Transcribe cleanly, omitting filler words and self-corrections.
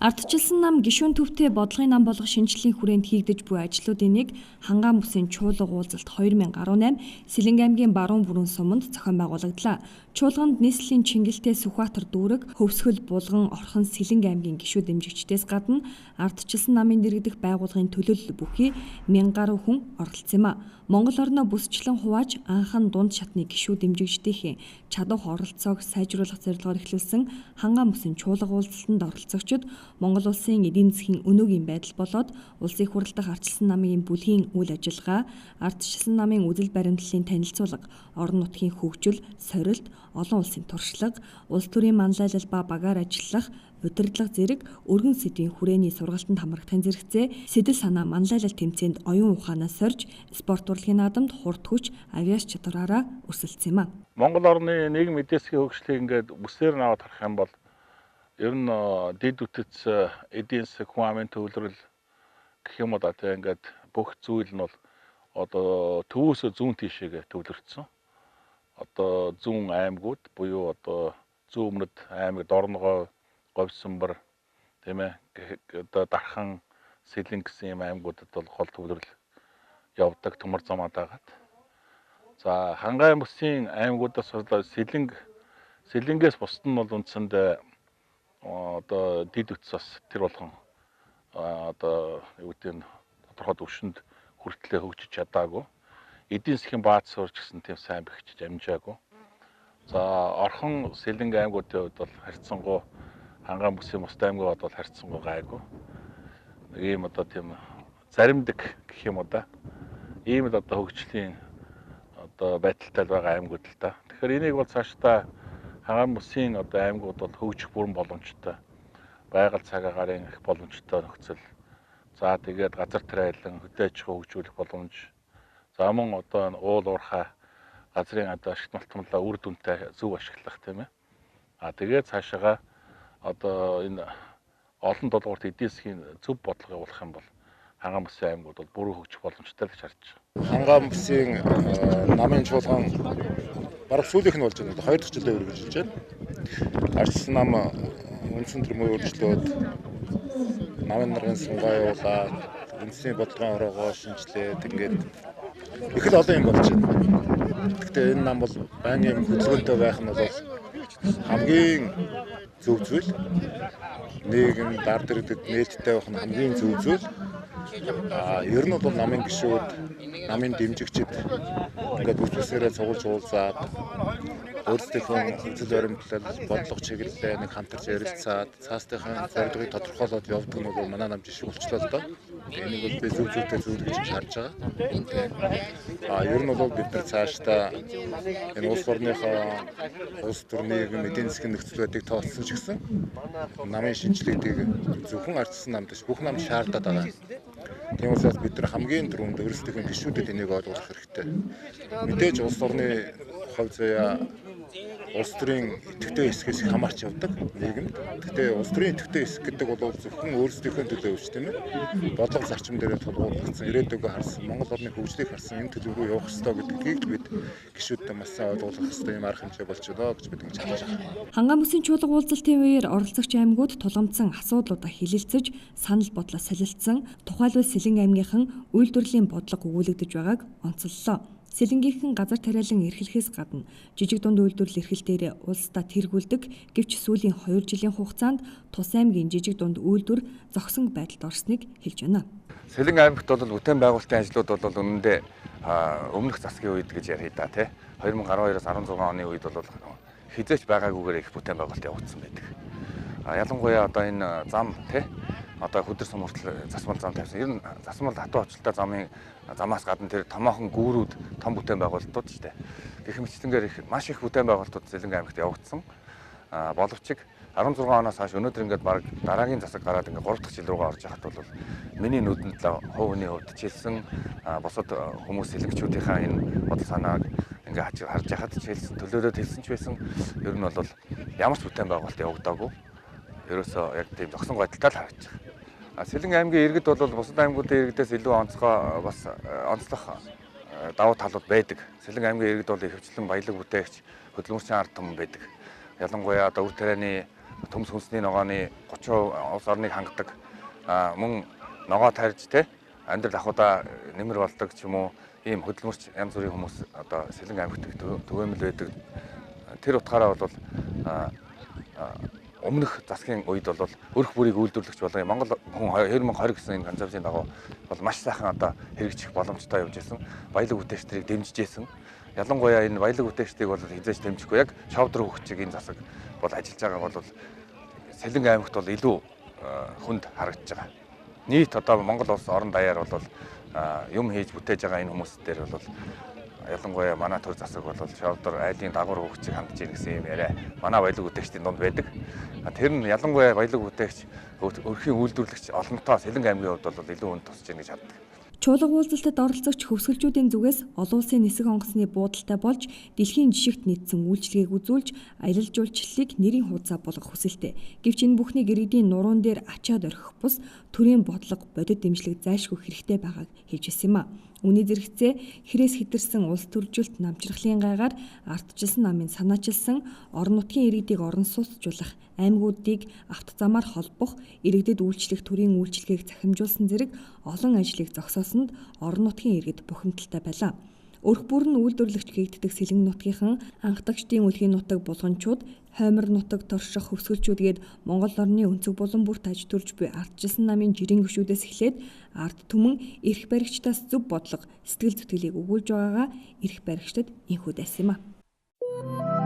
Ардчилсан нам гишүүн төвтэй бодлогын нам болгох шинжилгээний хүрээнд хийгдэж буй ажлуудын нэг Хангаан бүсийн чуулга уулзалт 2018 Сэлэнг аймгийн баруун бүрэн суманд зохион байгуулагдлаа. Чуулганд нийслэлийн Чингэлтэй Сүхбаатар дүүрэг, Хөвсгөл, Булган, Орхон, Сэлэнг аймгийн гишүүд дэмжигчдээс гадна ардчилсан намын дэргэдэх байгууллагын төлөөлөл бүхий 1000 гаруй хүн оролцсон юм а. Монгол орноо бүсчлэн хувааж анхан дунд шатны гишүүд дэмжигчдийн чадах оролцоог сайжруулах зорилгоор эхлүүлсэн Хангаан бүсийн чуулга уулзалтанд оролцогчид Монгол улсын эдийн засгийн өнөөгийн байдал болоод улсын их хурлдах ардчилсан намын бүлгийн үйл ажиллагаа, ардчилсан намын үзэл баримтлалын танилцуулга, орон нутгийн хөгжил, сорилт, олон улсын туршлага, улс төрийн манлайлал ба багаар ажиллах, удирдлага зэрэг өргөн сэдвийн хүрээний сургалтанд хамрагдсан зэрэгцээ сэтэл санаа манлайлал тэмцээнд оюун ухаанаас сорж, спорт урлагийн наадамд хурд хүч, авиас чадвараараа өрсөлдсөн юм а. Монгол орны нийгэм эдийн засгийн хөгжлийг ингээд бүсээр наваад харах юм бол ер нь дэд үтэц эдийн засаг хүн амын төвлөрөл гэх юм уу одоо ингээд бүх зүйл нь бол одоо төвөөсөө зүүн тийшээгээ төвлөрсөн. Одоо зүүн аймагуд буюу одоо зүүн өмнөд аймаг Дорногой, Говьсанбар тийм ээ одоо Дархан, Сэлэнг гэсэн юм аймагуудад бол гол төвлөрөл явдаг төмөр замаад байгаад. За Хангаан бүсийн аймагуудаас бол Сэлэнгээс бусд нь бол үндсэндээ одоо дид үтс бас тэр болгон одоо юу гэдэг нь тодорхой төвшөнд хүртлээ хөгжиж чадаагүй. Эдийн засгийн бааз суурч гэсэн тийм сайн бэхжиж амжаагүй. За Орхон, Сэлэнг аймагуудын хувьд бол харьцангуй Хангаан бүсийн бусад аймагууд бол харьцангуй гайгүй. Ийм одоо тийм заримдаг гэх юм уу да. Ийм л одоо хөгжлийн одоо байдалтай байгаа аймагуд л да. Тэгэхээр энийг бол цаашдаа Хангаан бүсийн одоо аймагуд бол хөгжих бүрэн боломжтой. Байгаль цаг агаарын их боломжтой нөхцөл. За тэгээд газар тариалан хөдөө аж ахуй хөгжүүлэх боломж. За мөн одоо уул уурхай газрын одоо ашигт малтмалаа үр дүнтэй зөв ашиглах тийм ээ. Тэгээд цаашаага одоо энэ олон долгуурт эдийн засгийн зөв бодлого явуулах юм бол Хангаан бүсийн аймагуд бол бүрэн хөгжих боломжтой гэж харж байна. Хангаан бүсийн намын чуулган бараг сүүлийнх нь болж байна. 2 дахь жилдээ үргэлжилж байна. Ардчилсан нам үндсэн төрмөө өөрчлөөд намын наргын сунгаа явуулаад үндэсний бодлогын ороогоо шинжилээд ингээд их л олон юм болж байна. Гэхдээ энэ нам бол байнгын хөдөлгөөнтэй байх нь бол хамгийн зөв зүйл. Нийгэм дард иргэдэд нээлттэй байх нь хамгийн зөв зүйл. Ер нь бол намын гишүүд, намын дэмжигчид ингээд бүсээрээ цугулж уулзаад өөрсдийнхөө үзэл баримтлал, бодлого чиглэлээ нэг хамтарч ярилцаад цаастынхаа зорилгыг тодорхойлоод явдаг нь бол манай нам жишг болчлоо л доо. Энийг бол би зөв зөвтэй зүйл гэж харж байгаа. Ер нь бол бид нар цаашдаа энэ улс орныхоо улс төрний эдийн засгийн нөхцөл байдлыг тооцсон ч гэсэн намын шинжилгээг зөвхөн ардчилсан намд биш бүх намд шаардаад байгаа. Тийм учраас бид нар хамгийн түрүүнд өөрсдийнхөө гишүүдэд энийг ойлгуулах хэрэгтэй. Мэдээж улс орны хувь заяа улс төрийн идэвхтэй хэсгээс хамаарч явдаг нийгэмд. Гэхдээ улс төрийн идэвхтэй хэсэг гэдэг бол зөвхөн өөрсдийнхөө төлөө биш тийм ээ. Бодлого зарчим дээрээ тулгуурлагдсан, ирээдүгөө харсан, Монгол орны хөгжлийг харсан энэ төлөв рүү явах ёстой гэдгийг бид гишүүдтэй маш сайн ойлгуулах ёстой юм арга хэмжээ болж байна гэж бид ингэж харж байна. Хангаан бүсийн чуулга уулзалтын үеэр оролцогч аймагуд тулгамдсан асуудлуудаа хэлэлцэж, санал бодлоо солилцсон, тухайлбал Сэлэнг аймгийнхан үйлдвэрлэлийн бодлого өгүүлэгдэж байгааг онцоллоо. Сэлэнгийнхэн газар тариалан эрхлэхээс гадна жижиг дунд үйлдвэрлэл эрхлэлтээр улсдаа тэргүүлдэг гэвч сүүлийн 2 жилийн хугацаанд тус аймгийн жижиг дунд үйлдвэр зогсон байдалд орсныг хэлж байна. Сэлэнг аймагт бол бүтээн байгуулалтын ажлууд бол үнэндээ өмнөх засгийн үед гэж ярих да тий. 2012-аас 16 оны үед бол хизээч байгаагүйгээр их бүтээн байгуулалт явагдсан байдаг. Ялангуяа одоо энэ зам тий одоо хөдөр сум хүртэл засмал зам тавьсан. Ер нь засмал хатуу очлоо замаас гадна тэр томоохон гүүрүүд том бүтээн байгуулалтууд шүү дээ. Гэх мэтчилгээр их маш их бүтээн байгуулалтууд Сэлэнг аймагт явагдсан. Боловч 16 оноос хойш өнөөдөр ингээд баг дараагийн засаг гараад ингээд 3 дахь жил руугаа орж яхад бол миний нүдэнд л хувийн хувьд чилсэн бусад хүмүүс сэлэнгчүүдийнхаа энэ бодол санааг ингээд харж яхад чилсэн төлөөлөд хэлсэн ч байсан. Ер нь бол ямар ч бүтээн байгуулалт явагдаагүй. Ерөөсөө яг тийм зогсон байдалтай л харагдаж байна. Сэлэнг аймгийн иргэд бол бусад аймагуудын иргэдээс илүү онцгой бас онцлох давуу талууд байдаг. Сэлэнг аймгийн иргэд бол ихэвчлэн баялаг бүтээгч, хөдөлмөрчийн ард түмэн байдаг. Ялангуяа одоо үр тарианы төмс хүнсний ногооны 30% улс орныг хангадаг мөн ногоо тарьж те амьдрал ахуйдаа нэмэр болдог ч юм уу ийм хөдөлмөрч янз бүрийн хүмүүс одоо Сэлэнг аймагт төгөөмөл байдаг. Тэр утгаараа бол өмнөх засгийн үед бол өрх бүрийг үйлдвэрлэгч болгон Монгол хүн 2020 гэсэн энэ концепцийн дагуу бол маш сайхан одоо хэрэгжих боломжтой явж ирсэн. Баялаг үтээгчдийг дэмжиж ирсэн. Ялангуяа энэ баялаг үтээгчдийг бол хязгаарч дэмжихгүй яг шовдор хөгжиг энэ засаг бол ажиллаж байгаа бол Сэлэнг аймагт бол илүү хүнд харагдаж байгаа. Нийт одоо Монгол улс орон даяар бол юм хийж бүтээж байгаа энэ хүмүүс дээр бол ялангуяа манай төр засаг бол шовдор айлын дагуур хөгжиг хандж ийн гэсэн юм яриа манай баялаг үтээгчдийн дунд байдаг. Тэр нь ялангуяа баялаг үтээгч өрхийн үйлдвэрлэгч олонтоо Сэлэнг аймгийн хувьд бол илүү хүнд тусч ийн гэж харддаг. Чуулга уулзалтад оролцогч хөвсгөлчүүдийн зүгээс олон улсын нисэх онгоцны буудалтай болж дэлхийн жишигт нийцсэн үйлчлэгийг үзүүлж аялал жуулчлалыг нэрийн хуудасаа болгох хүсэлтэй. Гэвч энэ бүхнийг иргэдийн нуруун дээр ачаад орхих бус төрийн бодлого бодит дэмжлэг зайлшгүй хэрэгтэй байгааг хэлж ирсэн юм а. Үүний зэрэгцээ хэрээс хэтэрсэн улс төржилт намжрахлын гайгаар ардчилсан намын санаачилсан орон нутгийн иргэдийг орон сууцжуулах, аймагуудыг автозамаар холбох, иргэдэд үйлчлэх төрийн үйлчлэгийг захимжуулсан зэрэг олон ажлыг зогсоосонд орон нутгийн иргэд бухимдалтай байлаа. Өрх бүр нь үйлдвэрлэгч хийгддэг Сэлэнг нутгийнхын анхдагчдын үлгийн нутаг булганчууд, хоймор нутаг торших хөвсгөлчүүдгээд Монгол орны өнцөг булан бүрт аж төрж буй ардчилсан намын жирийн гишүүдээс эхлээд ард түмэн эрх баригчдаас зөв бодлого, сэтгэл зүтгэлийг өгүүлж байгаагаа эрх баригчдад инхүү дайсан юм а.